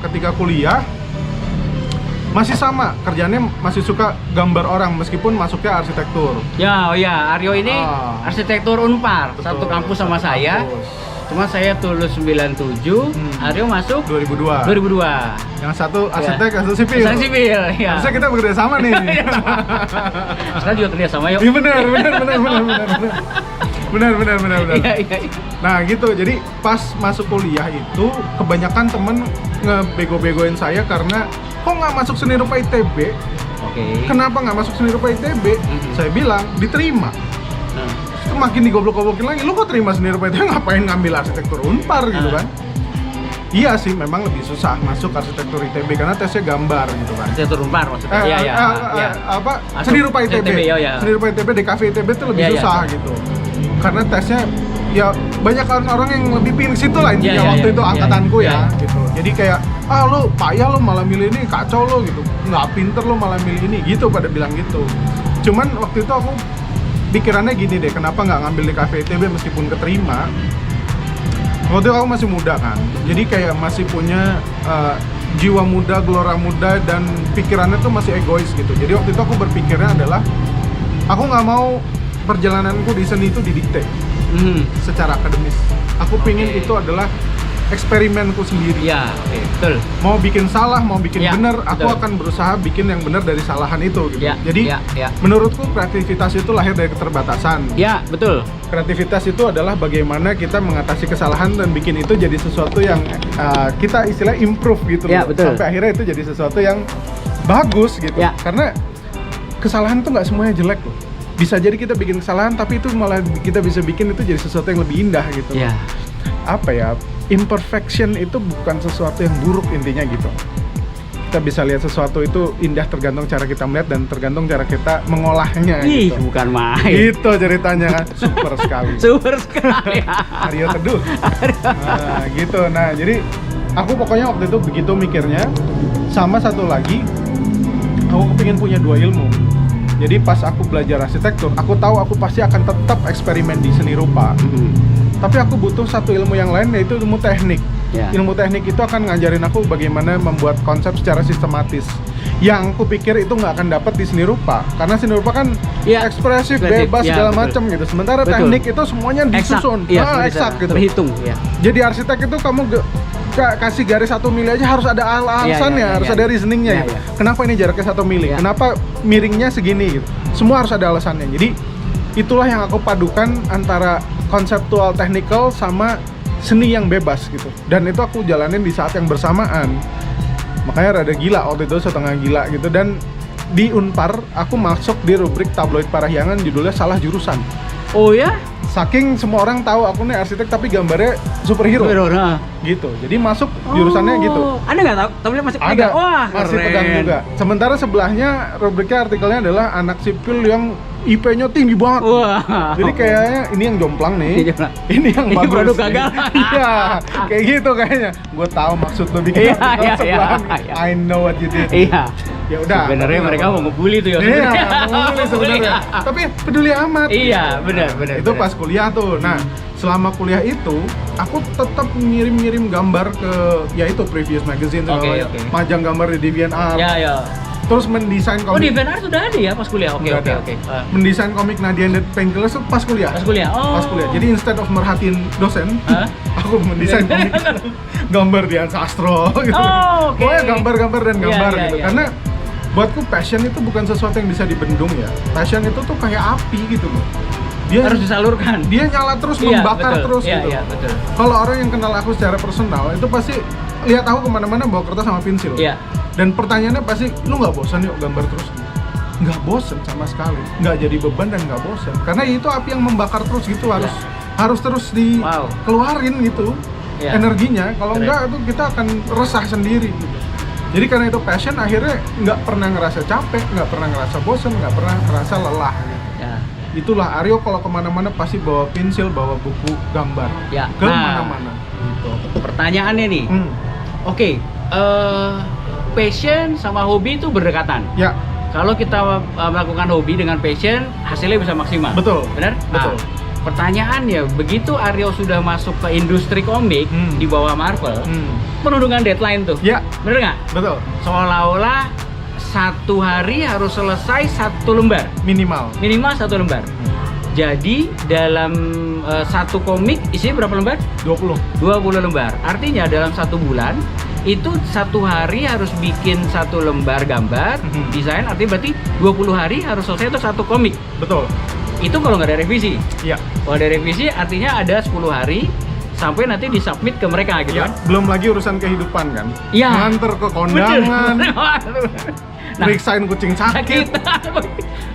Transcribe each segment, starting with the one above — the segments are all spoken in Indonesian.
ketika kuliah masih sama, kerjanya masih suka gambar orang meskipun masuknya arsitektur. Ya, oh ya, Aryo ini arsitektur Unpar, Betul, satu kampus sama saya. kampus. Cuma saya lulus 97, Aryo masuk 2002. 2002. Yang satu arsitek, yang satu sipil. Saya sipil, ya. Harusnya kita bekerja sama nih. Sekarang juga kerja sama yuk. Iya benar. Benar. Iya. Nah gitu, jadi pas masuk kuliah itu kebanyakan temen ngebego-begoin saya karena kok nggak masuk seni rupa ITB? Oke. Kenapa nggak masuk seni rupa ITB? Saya bilang diterima. Nah, Itu makin digoblok-goblokin lagi. Lu kok terima seni rupa ITB, ngapain ngambil arsitektur Unpar gitu kan? Iya sih, memang lebih susah masuk arsitektur ITB karena tesnya gambar gitu kan. arsitektur Unpar maksudnya. Iya. Apa? Masuk Seni rupa ITB. ITB, ya. Seni rupa ITB, DKV ITB itu lebih Iya, susah gitu. Karena tesnya ya banyak orang yang lebih pilih situ lah intinya Iya, waktu iya, itu iya, angkatanku iya. ya gitu. Jadi kayak lu payah lu malah milih ini, kacau lu gitu. Nggak pinter lu malah milih ini gitu, pada bilang gitu. Cuman waktu itu aku pikirannya gini deh, kenapa nggak ngambil DKV ITB meskipun keterima. Waktu itu aku masih muda kan, jadi kayak masih punya jiwa muda, gelora muda, dan pikirannya tuh masih egois gitu. Jadi waktu itu aku berpikirnya adalah aku nggak mau perjalananku di seni itu didikte secara akademis. Aku pingin itu adalah eksperimenku sendiri. Iya, oke, betul. Mau bikin salah, mau bikin Ya, benar, aku betul. akan berusaha bikin yang benar dari salahan itu gitu. Ya, Jadi ya. menurutku kreativitas itu lahir dari keterbatasan. Ya, betul. Kreativitas itu adalah bagaimana kita mengatasi kesalahan dan bikin itu jadi sesuatu yang kita istilah improve gitu Ya, loh. betul. Sampai akhirnya itu jadi sesuatu yang bagus gitu. Ya. Karena kesalahan itu nggak semuanya jelek loh. Bisa jadi kita bikin kesalahan tapi itu malah kita bisa bikin itu jadi sesuatu yang lebih indah gitu. Ya. Apa ya? Imperfection itu bukan sesuatu yang buruk intinya gitu. Kita bisa lihat sesuatu itu indah tergantung cara kita melihat dan tergantung cara kita mengolahnya Ih, gitu. bukan main. Itu ceritanya kan, super sekali. Super sekali. Aryo Teduh. Nah, gitu. Nah, jadi aku pokoknya waktu itu begitu mikirnya. Sama satu lagi, aku kepingin punya dua ilmu. Jadi pas aku belajar arsitektur, aku tahu aku pasti akan tetap eksperimen di seni rupa. Tapi aku butuh satu ilmu yang lain, yaitu ilmu teknik. Ya. Ilmu teknik itu akan ngajarin aku bagaimana membuat konsep secara sistematis. Yang aku pikir itu nggak akan dapat di seni rupa, karena seni rupa kan Ya, ekspresif, ekspresif, bebas, ya, segala betul. macam gitu. Sementara Betul. teknik itu semuanya disusun, Iya, eksak gitu. Terhitung, ya. Jadi arsitek itu kamu kasih garis 1 mili aja harus ada alasannya, Iya, harus iya. ada reasoningnya Iya, gitu. iya. Kenapa ini jaraknya 1 mili? Iya. Kenapa miringnya segini gitu. Semua harus ada alasannya. Jadi itulah yang aku padukan antara konseptual technical sama seni yang bebas gitu. Dan itu aku jalanin di saat yang bersamaan. Makanya rada gila waktu itu, setengah gila gitu. Dan di Unpar aku masuk di rubrik tabloid Parahyangan, judulnya salah jurusan. Oh ya? Saking semua orang tahu aku nih arsitek tapi gambarnya superhero Nah. gitu. Jadi masuk jurusannya gitu. Anda nggak tahu? Tapi masih Ada, pegang. Wah, masih keren. pegang juga. Sementara sebelahnya rubriknya artikelnya adalah anak sipil yang IP-nya tinggi banget. Wah. Jadi kayaknya ini yang jomplang nih. Ini jomplang. Ini yang Ini bagus. produk nih. gagal. Iya, kayak gitu kayaknya. Gue tahu maksud lo bikin Iya, artikel iya, sebelahan. iya. I know what you did. Iya. Ya udah. Sebenarnya tapi mereka nggak mau ngebully tuh ya. Iya, sebenarnya. mau ngebully sebenarnya. Tapi peduli amat. Iya, benar. Itu pas kuliah tuh. Nah, selama kuliah itu aku tetap ngirim-ngirim gambar ke ya itu previous magazine, Oke. majang gambar di DeviantArt. Ya. Terus mendesain Oh, di komik. DeviantArt sudah ada ya pas kuliah. Oke. Nggak ada. Ah. Mendesain komik Nadia and the Painkillers tuh pas kuliah. Pas kuliah. Oh. Pas kuliah. Jadi instead of merhatiin dosen, Hah? aku mendesain komik gambar Dian Sastro gitu. Oh, oke. Pokoknya gambar-gambar dan gambar Iya, gitu. iya. Karena buatku passion itu bukan sesuatu yang bisa dibendung ya. Passion itu tuh kayak api gitu loh. Dia Harus disalurkan. dia nyala terus, Iya, membakar betul. terus Iya, gitu. iya, betul. Kalau orang yang kenal aku secara personal itu pasti lihat aku kemana-mana bawa kertas sama pensil. Iya. Dan pertanyaannya pasti, lu nggak bosan yuk gambar terus? Nggak bosan sama sekali, nggak jadi beban dan nggak bosan. Karena itu api yang membakar terus gitu, harus terus dikeluarin gitu Iya. energinya. Kalau Keren. enggak itu kita akan resah sendiri gitu. Jadi karena itu passion, akhirnya nggak pernah ngerasa capek, nggak pernah ngerasa bosan, nggak pernah ngerasa lelah gitu. Ya. Itulah Aryo kalau kemana-mana pasti bawa pensil, bawa buku gambar Ya. ke mana-mana. Gitu. Pertanyaannya nih. Oke, passion sama hobi itu berdekatan. Ya, Kalau kita melakukan hobi dengan passion, hasilnya bisa maksimal. betul. Benar? Betul. Nah, pertanyaannya, begitu Aryo sudah masuk ke industri komik di bawah Marvel, penuh dengan deadline tuh. Ya, Bener nggak? betul. Seolah-olah satu hari harus selesai satu lembar, Minimal. minimal satu lembar. Jadi dalam satu komik isinya berapa lembar? 20. 20 lembar. Artinya dalam satu bulan itu satu hari harus bikin satu lembar gambar, desain, artinya berarti 20 hari harus selesai itu satu komik. Betul. Itu kalau nggak ada revisi. Iya. Kalau ada revisi artinya ada 10 hari sampai nanti disubmit ke mereka gitu Ya, kan. belum lagi urusan kehidupan kan. Iya. Nganter ke kondangan, Nah, periksain kucing sakit.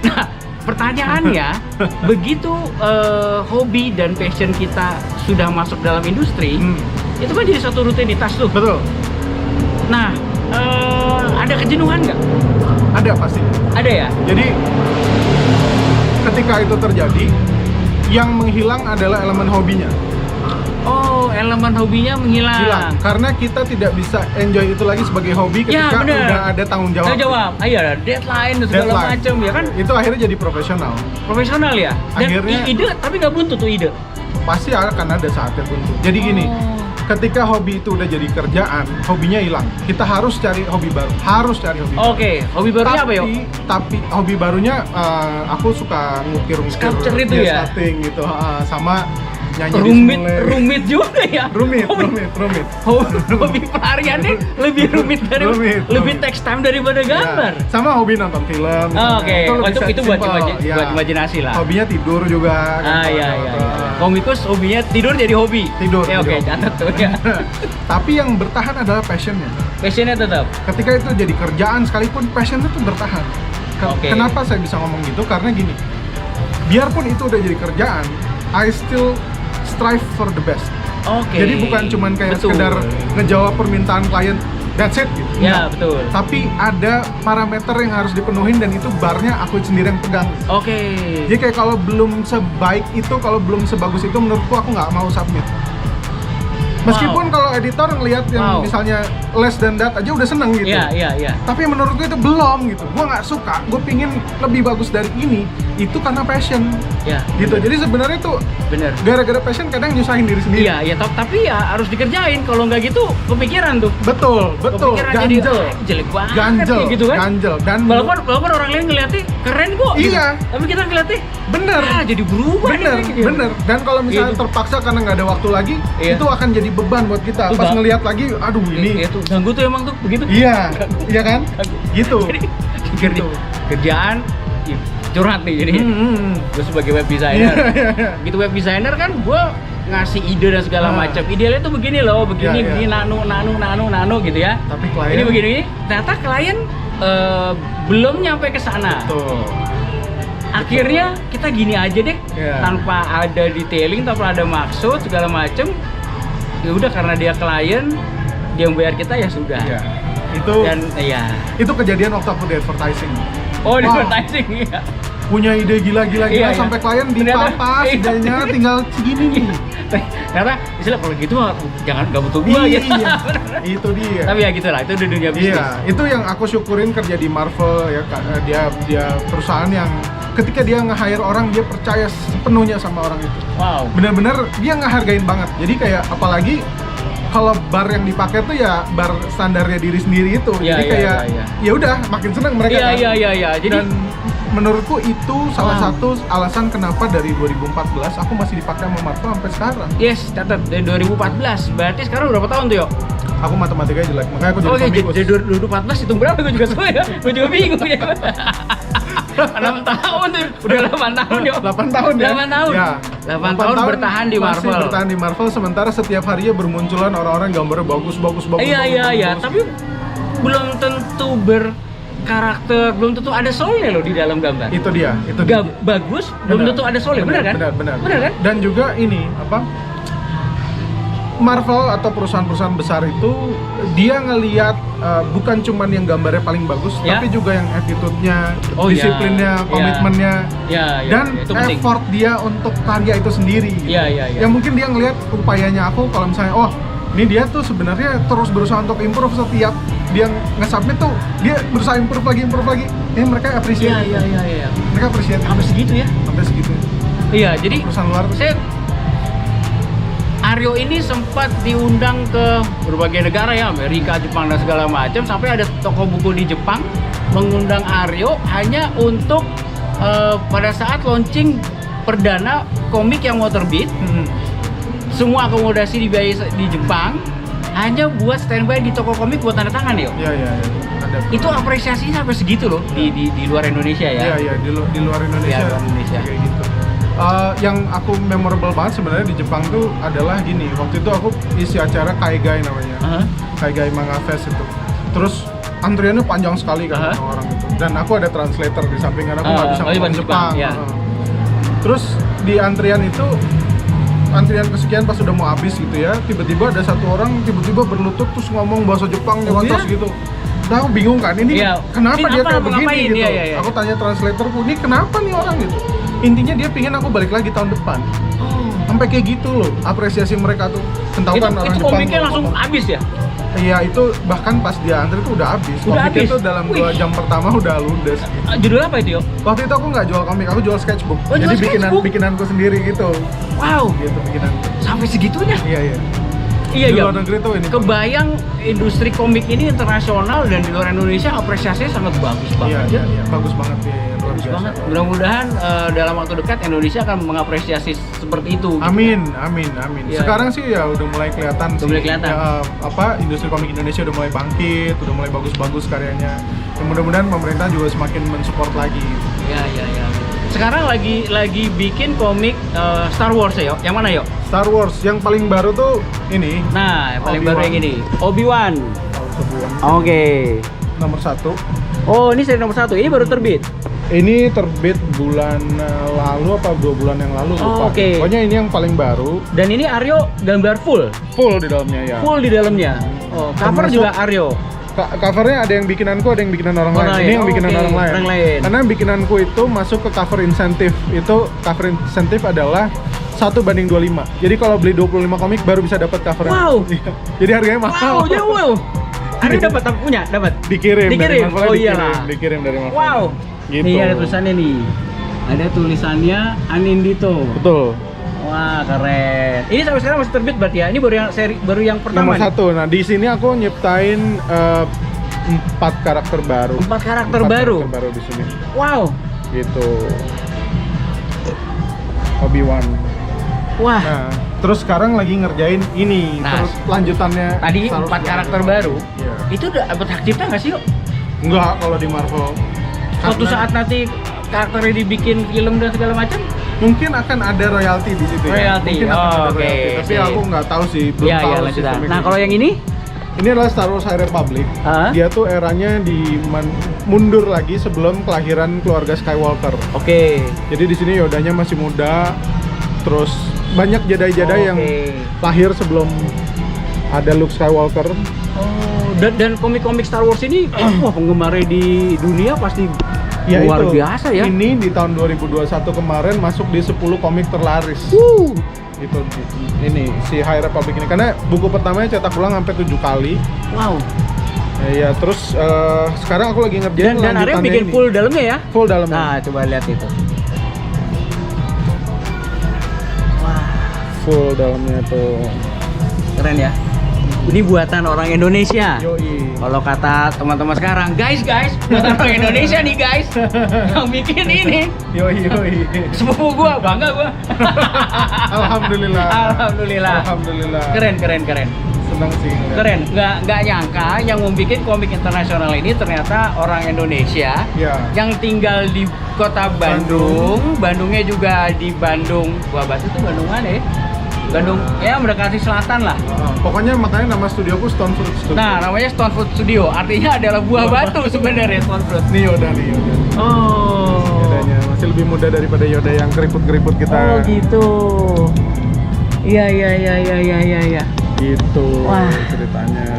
Nah, pertanyaannya, begitu hobi dan passion kita sudah masuk dalam industri, itu kan jadi satu rutinitas tuh. Betul. Nah, ada kejenuhan nggak? Ada pastinya. Ada ya? Jadi ketika itu terjadi, yang menghilang adalah elemen hobinya. Oh, elemen hobinya menghilang. Hilang. Karena kita tidak bisa enjoy itu lagi sebagai hobi Ya, ketika bener. udah ada tanggung jawab. Tanggung jawab. Ayo, deadline dan segala Deadline. macam ya kan? Itu akhirnya jadi profesional. Profesional ya. Dan Akhirnya- ide tapi nggak buntu tuh ide. Pasti akan ada saatnya buntu. Jadi gini, ketika hobi itu udah jadi kerjaan, hobinya hilang. Kita harus cari hobi baru. Harus cari hobi baru. Oke, hobi barunya apa yuk? Tapi hobi barunya aku suka ngukir-ngukir, Sculpture itu ya? sculpting gitu, sama nyanyi di Sule. Rumit juga ya. rumit, Hobi- rumit. Hobi pelariannya lebih rumit dari Rumit, lebih rumit. text time daripada gambar. Ya, sama hobi nonton film. Oh, oke. Itu Oh, lebih itu buat simple. Ya. buat imajinasi lah. Hobinya tidur juga. Ah, kan, iya kalau- iya. Komikus hobinya tidur jadi hobi. Tidur, Oke, jadi oke, hobi. catat tuh ya. Tapi yang bertahan adalah passionnya. Passionnya tetap. Ketika itu jadi kerjaan sekalipun, passionnya tuh bertahan. Oke. Kenapa saya bisa ngomong gitu? Karena gini, biarpun itu udah jadi kerjaan, I still strive for the best. Oke. Jadi bukan cuman kayak Betul. sekedar ngejawab permintaan klien, that's it gitu. Ya, Enggak. betul. Tapi ada parameter yang harus dipenuhin dan itu barnya aku sendiri yang pegang. Oke. Jadi kayak kalau belum sebaik itu, kalau belum sebagus itu, menurutku aku nggak mau submit. Meskipun kalau editor ngelihat yang misalnya less than that aja udah seneng gitu. Iya, iya, iya. Tapi menurutku itu belum gitu. Gua nggak suka. Gue pingin lebih bagus dari ini. Itu karena passion. Ya. Gitu. Jadi sebenarnya tuh Bener. gara-gara passion kadang nyusahin diri sendiri. Iya, iya, tapi ya harus dikerjain. Kalau nggak gitu, kepikiran tuh. Betul, betul. Kepikiran jadi Ganjel. jelek banget Ganjel, ya, gitu kan. ganjel. Dan Walaupun orang lain ngeliatnya keren kok. gitu. Iya. Tapi kita ngeliatnya bener, jadi berubah. bener, nih, gitu. bener. Dan kalau misalnya Gitu. terpaksa karena nggak ada waktu lagi, Iya. itu akan jadi beban buat kita. Tuh, Pas Bang. ngelihat lagi, aduh ini. Iya tuh, ganggu tuh emang tuh begitu. Iya, iya kan? Gitu. Jadi, Gitu. kerjaan ya, curhat nih jadi. Gue sebagai web Iya, designer. iya, iya. Gitu web designer kan gue ngasih ide dan segala macam. Idealnya tuh begini loh, begini, Iya, iya. begini, nano gitu ya. Tapi klien Ini begini, ternyata klien belum nyampe ke sana. Tuh. Akhirnya kita gini aja deh, Iya. tanpa ada detailing, tanpa ada maksud segala macem. Ya udah karena dia klien, dia yang bayar kita ya sudah. Iya. Itu Dan ya, itu kejadian waktu aku di advertising. oh di Wah. advertising ya. Punya ide gila-gila Iya, iya. sampai klien Ternyata- dipapas, iya. idenya tinggal segini nih. Ternyata istilah kalau gitu jangan gak butuh gua gitu. Iya. Itu dia. Tapi ya gitulah, itu di dunia bisnis. Iya, itu yang aku syukurin kerja di Marvel ya. Dia perusahaan yang ketika dia nge-hire orang, dia percaya sepenuhnya sama orang itu. Wow. Bener-bener dia ngehargain banget. Jadi kayak apalagi kalau bar yang dipakai tuh ya bar standarnya diri sendiri itu. Iya, Jadi iya, kayak iya. ya udah makin seneng mereka Iya, kan. iya, iya, iya. Jadi Dan menurutku itu salah Wow. satu alasan kenapa dari 2014 aku masih dipakai sama Marvel sampai sekarang. yes, catat dari 2014. Berarti sekarang berapa tahun tuh, Yo? Aku matematikanya jelek, makanya aku jadi Oke, komikus. jadi 2014 hitung berapa? Gue juga suka ya. Gue juga bingung ya. 6 tahun tuh. Udah 8 tahun, Yo. 8 tahun ya? 8 tahun. Ya. 8 tahun bertahan di masih Marvel. bertahan di Marvel, sementara setiap harinya bermunculan orang-orang gambarnya bagus. Iya, iya, iya. Tapi belum tentu berkarakter, belum tentu ada soulnya loh di dalam gambar. itu dia. Bagus, belum Benar. tentu ada soulnya, benar kan? Benar. Benar kan? Dan juga ini apa? Marvel atau perusahaan-perusahaan besar itu dia ngelihat bukan cuman yang gambarnya paling bagus, Ya. tapi juga yang attitude-nya, Oh, ya. disiplinnya, Ya. komitmennya, Ya, ya, dan itu penting. effort dia untuk karya itu sendiri. Iya, iya, iya. Yang mungkin dia ngelihat upayanya aku kalau misalnya, oh ini dia tuh sebenarnya terus berusaha untuk improve setiap dia nge-submit tuh dia berusaha improve lagi. Mereka appreciate. Iya, iya, iya, iya. Mereka appreciate. Sampai segitu ya. Sampai segitu. Iya, jadi perusahaan luar tuh. Aryo ini sempat diundang ke berbagai negara ya, Amerika, Jepang dan segala macam, sampai ada toko buku di Jepang mengundang Aryo hanya untuk pada saat launching perdana komik yang mau terbit. Semua akomodasi dibiayai di Jepang, hanya buat standby di toko komik buat tanda tangan ya. Iya. Ada. Itu apresiasinya sampai segitu loh di luar Indonesia ya. Iya, di luar Indonesia. Iya, luar Indonesia. Kayak gitu. Yang aku memorable banget sebenarnya di Jepang tuh adalah gini. Waktu itu aku isi acara Kaigai namanya. Kaigai Manga Fest itu. Terus antriannya panjang sekali kan orang-orang itu. Dan aku ada translator di samping karena aku nggak bisa ngomong Jepang. Ya. Terus di antrian itu, antrian kesekian pas udah mau habis gitu ya, tiba-tiba ada satu orang tiba-tiba berlutut terus ngomong bahasa Jepang nyontos gitu. Nah, aku bingung kan, ini kenapa dia kayak begini gitu. Iya. Aku tanya translatorku, ini kenapa nih orang gitu. Intinya dia pingin aku balik lagi tahun depan. Sampai kayak gitu loh, apresiasi mereka tuh. Tahu kan orang itu Jepang komiknya langsung habis ya? Iya, itu bahkan pas dia antri tuh udah habis. Komiknya tuh dalam 2 jam pertama udah ludes gitu. Judul apa itu, Yo? Waktu itu aku nggak jual komik, aku jual sketchbook. Jadi bikinanku sendiri gitu. Wow, gitu bikinanku. Sampai segitunya? Iya. Iya, di luar negeri tuh ini. Kebayang industri komik ini internasional dan di luar Indonesia apresiasinya sangat bagus banget. Iya. Bagus banget ya, luar Bagus biasa. banget. Mudah-mudahan dalam waktu dekat Indonesia akan mengapresiasi seperti itu. Amin. Ya, Sekarang sih ya udah mulai kelihatan sih. Mulai kelihatan. Ya, industri komik Indonesia udah mulai bangkit, udah mulai bagus-bagus karyanya. Ya, mudah-mudahan pemerintah juga semakin mensupport lagi. Ya. Sekarang lagi bikin komik Star Wars ya, Yo? Yang mana, Yo? Star Wars yang paling baru tuh ini. Nah, yang paling Obi-Wan. baru yang ini. Obi-Wan. Obi-Wan. Oke. Nomor 1. Oh, ini seri nomor 1. Ini baru terbit. Ini terbit bulan lalu apa 2 bulan yang lalu lupa. Oke. Pokoknya ini yang paling baru. Dan ini Aryo gambar full Full di dalamnya ya. di dalamnya. Oh, cover Termasuk- juga Aryo. Covernya ada yang bikinanku, ada yang bikinan orang lain. Ini yang bikinan Oke, orang orang lain. Karena bikinanku itu masuk ke cover insentif. Itu cover insentif adalah 1:25. Jadi kalau beli 25 komik baru bisa dapat covernya. Wow. Iya. Jadi harganya mahal. Wow, jauh. Aryo dapat punya, dapat. Dikirim. Dari Marvel, Oh iyalah. dikirim dari Marvel. Wow. Gitu. Nih ada tulisannya nih. Ada tulisannya Anindito. Betul. Wah, keren. Ini sampai sekarang masih terbit berarti ya. Ini baru yang pertama. Nomor 1. Nah, di sini aku nyiptain 4 karakter baru. 4 karakter baru. Karakter baru di sini. Wow. Gitu. Obi-Wan. Wah. Nah, terus sekarang lagi ngerjain ini. Nah, Terus lanjutannya Tadi Star Wars 4 karakter yang baru. Iya. Itu udah dapat hak cipta nggak sih, Yo? Enggak kalau di Marvel. Suatu Karena saat nanti karakternya dibikin film dan segala macam? mungkin akan ada royalti di situ ya. Royalti. Mungkin akan ada Oke, royalti. Tapi sip. aku nggak tahu sih, belum Iya, tahu iya, sih lanjutan. komik Nah, ini. kalau yang ini? Ini adalah Star Wars High Republic. Dia tuh eranya mundur lagi sebelum kelahiran keluarga Skywalker. Oke. Jadi di sini Yodanya masih muda, terus banyak Jedi-Jedi yang lahir sebelum ada Luke Skywalker. Oh, dan komik-komik Star Wars ini wah penggemarnya di dunia pasti Ya, luar itu. biasa ya. Ini di tahun 2021 kemarin masuk di 10 komik terlaris. Gitu. Ini si High Republic ini karena buku pertamanya cetak ulang sampai 7 kali. Wow. Ya, terus sekarang aku lagi ngerjain Dan Aryo lanjutannya bikin ini. full dalamnya ya? Full dalamnya. Nah, coba lihat itu. Wah, Full dalamnya tuh. keren ya. Ini buatan orang Indonesia. Yoi. Kalau kata teman-teman sekarang, guys, buatan orang Indonesia nih guys, yang bikin ini. Yoi. Sepupu gua, bangga gua. Alhamdulillah. Alhamdulillah. Keren. Senang sih. Keren. Nggak nyangka yang membuat komik internasional ini ternyata orang Indonesia. Ya. Yang tinggal di kota Bandung. Bandungnya juga di Bandung. Wah, Batu itu Bandung mana ya? Bandung, ya mendekati selatan lah. Pokoknya makanya nama studioku Stone Fruit Studio. Nah, namanya Stone Fruit Studio. Artinya adalah buah batu sebenarnya Stone Fruit. Ini Yoda. Oh. Yodanya masih lebih muda daripada Yoda yang keriput-keriput kita. Oh gitu. Iya. Gitu. Wah. Ceritanya.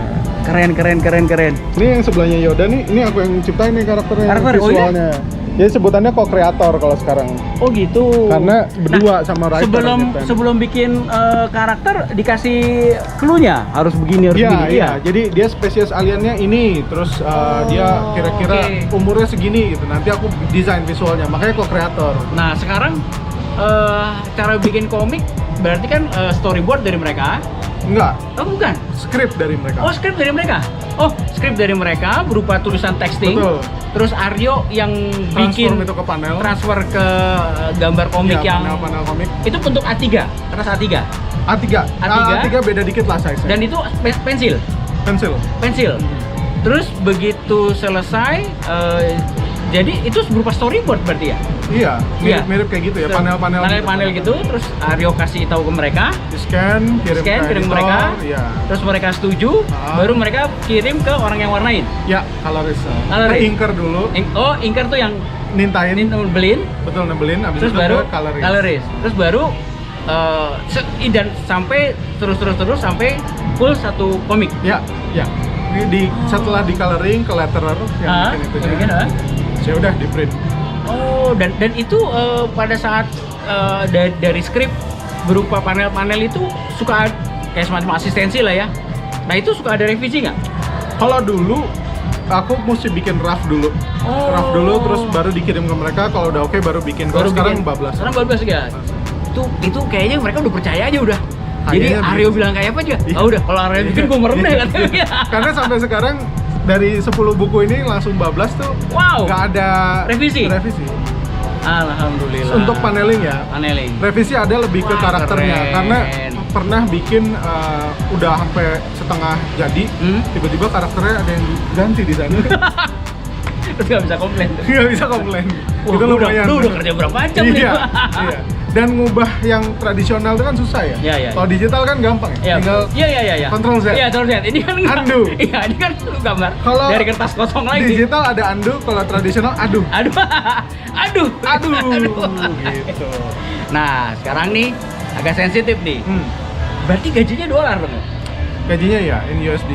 Keren. Ini yang sebelahnya Yoda nih, ini aku yang ciptain nih karakternya, Karakter, oh iya? visualnya. Jadi sebutannya co-kreator kalau sekarang. Oh gitu. Karena berdua sama writer yang ciptain. sebelum bikin karakter dikasih clue-nya harus begini Iya. Jadi dia spesies aliennya ini, terus dia kira-kira oke. umurnya segini gitu. Nanti aku desain visualnya, makanya co-kreator. Nah, sekarang cara bikin komik berarti kan storyboard dari mereka. Enggak, Oh bukan. skrip dari mereka. Oh skrip dari mereka. Oh skrip dari mereka berupa tulisan texting. Betul. Terus Aryo yang Transform bikin itu ke panel. transfer ke gambar komik Iya, yang panel-panel komik. itu bentuk A3, kertas A3. A3. A3 beda dikit lah size-nya. Dan itu pensil. pensil. Terus begitu selesai, jadi itu berupa storyboard berarti ya? Iya, Iya. mirip kayak gitu ya, panel-panel gitu. Terus Aryo kasih tahu ke mereka, di scan, kirim ke kirim editor, mereka, iya. terus mereka setuju, baru mereka kirim ke orang yang warnain. Ya, colorist. Colorist. Ke inker dulu, Inker tuh yang nintain, beliin, betul nebelin, abis terus itu baru ke colorist. colorist. Terus baru dan sampai terus sampai full satu komik. Ya, ya. Ini setelah di coloring ke letterer yang bikin itunya, ya udah di print. Oh, dan itu pada saat dari skrip berupa panel-panel itu suka kayak semacam asistensi lah ya. Nah itu suka ada revisi nggak? Kalau dulu aku mesti bikin draft dulu, draft dulu, terus baru dikirim ke mereka. Kalau udah oke baru bikin. Kalau sekarang bablas. Sekarang bablas ya. Itu kayaknya mereka udah percaya aja udah. Jadi Kayaknya Aryo bilang kayak apa aja? Iya. Oh udah, kalau Aryo bikin gue merendah katanya. Karena sampai sekarang dari 10 buku ini langsung bablas tuh. Wow. Nggak ada Revisi? Alhamdulillah. Untuk paneling ya. Paneling. Revisi ada lebih ke Wah, karakternya. keren. Karena pernah bikin udah sampai setengah jadi, tiba-tiba karakternya ada yang ganti di sana. Terus nggak bisa komplain. Nggak bisa komplain. Wah, Itu lumayan. Lu udah kerja berapa jam nih? Iya. Iya. Dan ngubah yang tradisional itu kan susah ya. Iya, iya. Kalau digital kan gampang ya. Tinggal Iya. Ctrl Z. Iya, Ctrl Z. Ini kan Undo. Iya, ini kan lu gambar Kalau dari kertas kosong lagi. digital ada undo, kalau tradisional aduh. Aduh. Gitu. Nah, sekarang nih agak sensitif nih. Berarti gajinya dolar dong? Gajinya ya in USD.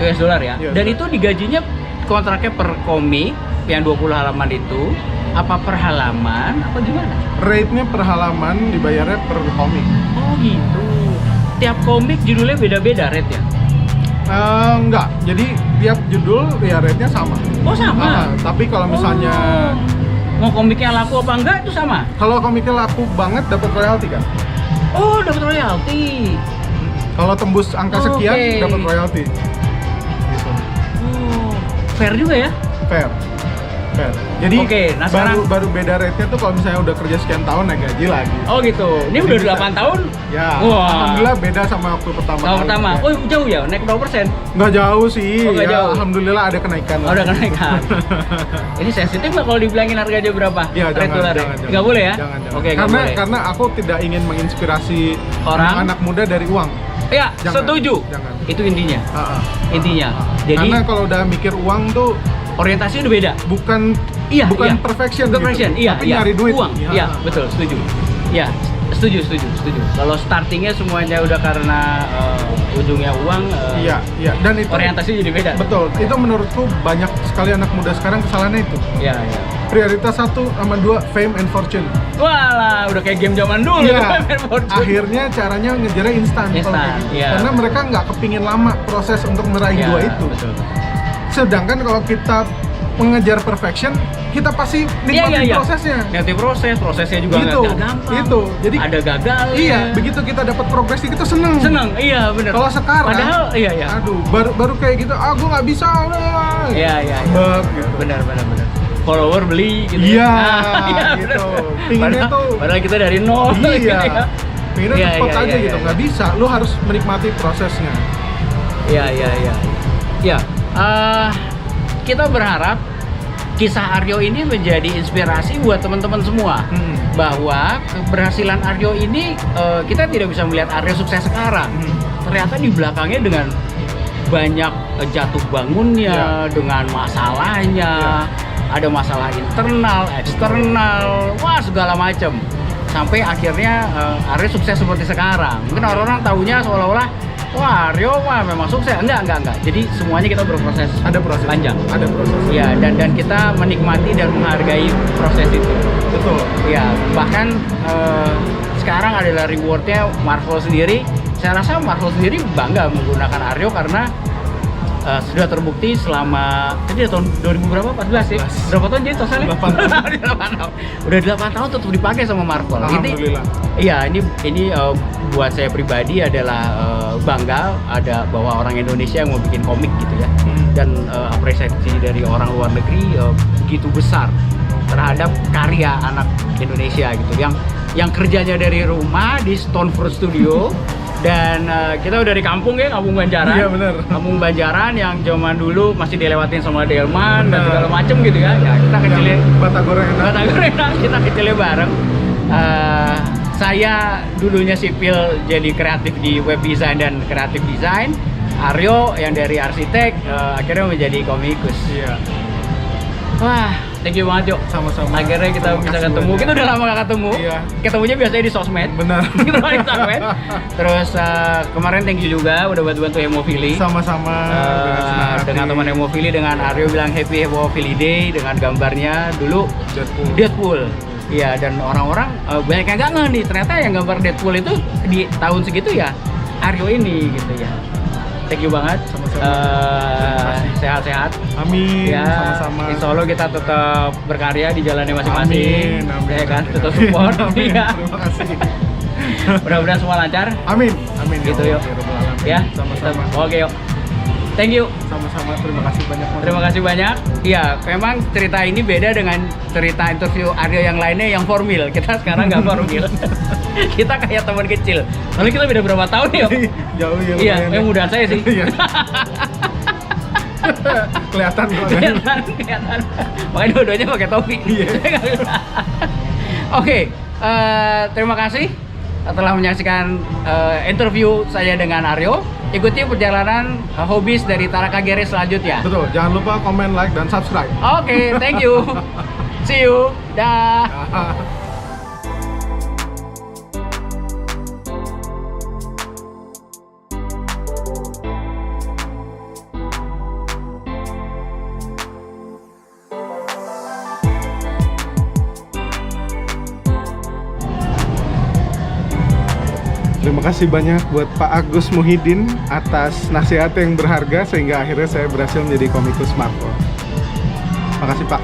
US dollar ya. Iya, Dan dollar. itu digajinya kontraknya per komik yang 20 halaman itu apa per halaman apa gimana? Rate-nya per halaman, dibayarnya per komik. Oh gitu. Tiap komik judulnya beda-beda rate-nya. Enggak, jadi tiap judul ya rate-nya sama. Oh sama. Tapi kalau misalnya mau komiknya laku apa enggak itu sama. kalau komiknya laku banget dapat royalti kan. Oh dapat royalti. Kalau tembus angka sekian Oke. dapat royalti. Gitu. Oh, fair juga ya. Fair. Jadi Oke, nah baru beda rate-nya tuh kalau misalnya udah kerja sekian tahun naik gaji lagi. Oh gitu. Ini Jadi udah bisa. 8 tahun. Ya. Wah. Alhamdulillah beda sama waktu pertama. Tahun pertama. Ya. Oh jauh ya, naik berapa persen? Nggak jauh sih. Oh, nggak Ya, jauh. Alhamdulillah ada kenaikan. Oh, udah kenaikan. Ini sensitif nggak kalau dibilangin harganya berapa? Ya, Rate dolar ya? jangan. Nggak boleh ya? Jangan. Oke, nggak boleh. Karena aku tidak ingin menginspirasi Orang? anak muda dari uang. Ya, Jangan, setuju. jangan. Itu intinya. Intinya. Jadi Jadi karena kalau udah mikir uang tuh orientasinya udah beda. bukan Iya, perfection perfection, gitu. iya, Tapi iya. nyari duit. Uang, iya, betul, setuju. Iya, setuju. Kalau startingnya semuanya udah karena ujungnya uang, Iya. Dan itu orientasinya jadi beda. betul. Itu menurutku banyak sekali anak muda sekarang kesalahannya itu. Iya. Prioritas 1 sama 2 fame and fortune. Walah, udah kayak game zaman dulu. Iya. Main fortune. Akhirnya caranya ngejarnya instan. kalau Instan, kayak gitu. iya. Karena mereka nggak kepingin lama proses untuk meraih Iya, dua itu. Betul. Sedangkan kalau kita mengejar perfection, kita pasti nikmatin Iya. prosesnya. Nanti prosesnya juga Gitu, nggak gampang. gitu. Jadi ada gagal. Iya, begitu kita dapat progres kita seneng. Iya benar. Kalau sekarang, Padahal iya. aduh, baru kayak gitu, gue nggak bisa udah. Iya. Ngambek, gitu. Benar. Follower beli gitu. Iya, Iya, gitu. benar. Pinginnya Padahal kita dari nol. Iya. gitu ya. Pinginnya Iya, cepet iya, aja iya, gitu, iya. nggak bisa. Lu harus menikmati prosesnya. Iya. Kita berharap kisah Aryo ini menjadi inspirasi buat teman-teman semua. Bahwa keberhasilan Aryo ini kita tidak bisa melihat Aryo sukses sekarang. Ternyata di belakangnya dengan banyak jatuh bangunnya, dengan masalahnya, ada masalah internal, eksternal, wah segala macam. Sampai akhirnya Aryo sukses seperti sekarang. Mungkin orang-orang taunya seolah-olah wah Aryo memang sukses. Enggak. Jadi semuanya kita berproses. Ada proses panjang. Ada proses. Ya, dan kita menikmati dan menghargai proses itu. Betul. Ya, bahkan sekarang adalah rewardnya Marvel sendiri. Saya rasa Marvel sendiri bangga menggunakan Aryo karena sudah terbukti selama tadi tahun 2000 berapa? 14 ya? Berapa tahun jadi totalnya? 8 tahun. 8 tahun. Udah 8 tahun tetap dipakai sama Marvel. Alhamdulillah. Iya, ini buat saya pribadi adalah bangga ada bahwa orang Indonesia yang mau bikin komik gitu ya. Dan apresiasi dari orang luar negeri begitu besar terhadap karya anak Indonesia gitu yang kerjanya dari rumah di Stone Fruit Studio. Dan kita udah di kampung ya, Kampung Banjaran. Iya benar. Kampung Banjaran yang zaman dulu masih dilewatin sama Delman dan segala macem gitu ya. Ya kita kecilnya Batagor enak. kita kecilnya bareng. Saya dulunya sipil jadi kreatif di web design dan kreatif design. Aryo yang dari arsitek akhirnya menjadi komikus. Iya. Wah, thank you banget, Yuk. Sama-sama. Akhirnya kita Terima bisa kasih ketemu. banyak. Kita udah lama gak ketemu. Iya. Ketemunya biasanya di sosmed. Benar. Kita di sosmed. Terus kemarin thank you juga udah bantu Hemofili. Sama-sama dengan senang hati. Dengan teman Hemofili, dengan Aryo bilang happy Hemofili Day dengan gambarnya dulu Deadpool. Iya, dan orang-orang banyak yang nggak ngeh nih, ternyata yang gambar Deadpool itu di tahun segitu ya Aryo ini gitu ya. Thank you banget. Sehat-sehat. Amin. Ya, Sama-sama. Insya Allah kita tetap berkarya di jalannya masing-masing. Amin. Ya kan, tetap support. Amin. Ya. Terima kasih. Mudah-mudahan semua lancar. Amin. Amin. Gitu, Allah, yuk. ya Rabbal Alamin. Ya, Sama-sama. Oke, yuk. Thank you. Sama-sama. Terima kasih banyak. Mas. Terima kasih banyak. Iya, memang cerita ini beda dengan cerita interview Aryo yang lainnya yang formal. Kita sekarang nggak formal. Kita kayak teman kecil. Soalnya kita beda berapa tahun ya? Jauh ya. Iya, lumayan yang ya. muda saya sih. Iya. Kelihatan kok. Kelihatan. Makanya dua-duanya pakai topi. Iya. Oke, terima kasih telah menyaksikan interview saya dengan Aryo. Ikuti perjalanan hobis dari Tara Kagere selanjutnya. Betul. Jangan lupa komen, like, dan subscribe. Oke, thank you. See you. Dah. Terima kasih banyak buat Pak Agus Muhyiddin atas nasihat yang berharga sehingga akhirnya saya berhasil menjadi komikus Marvel. Makasih Pak.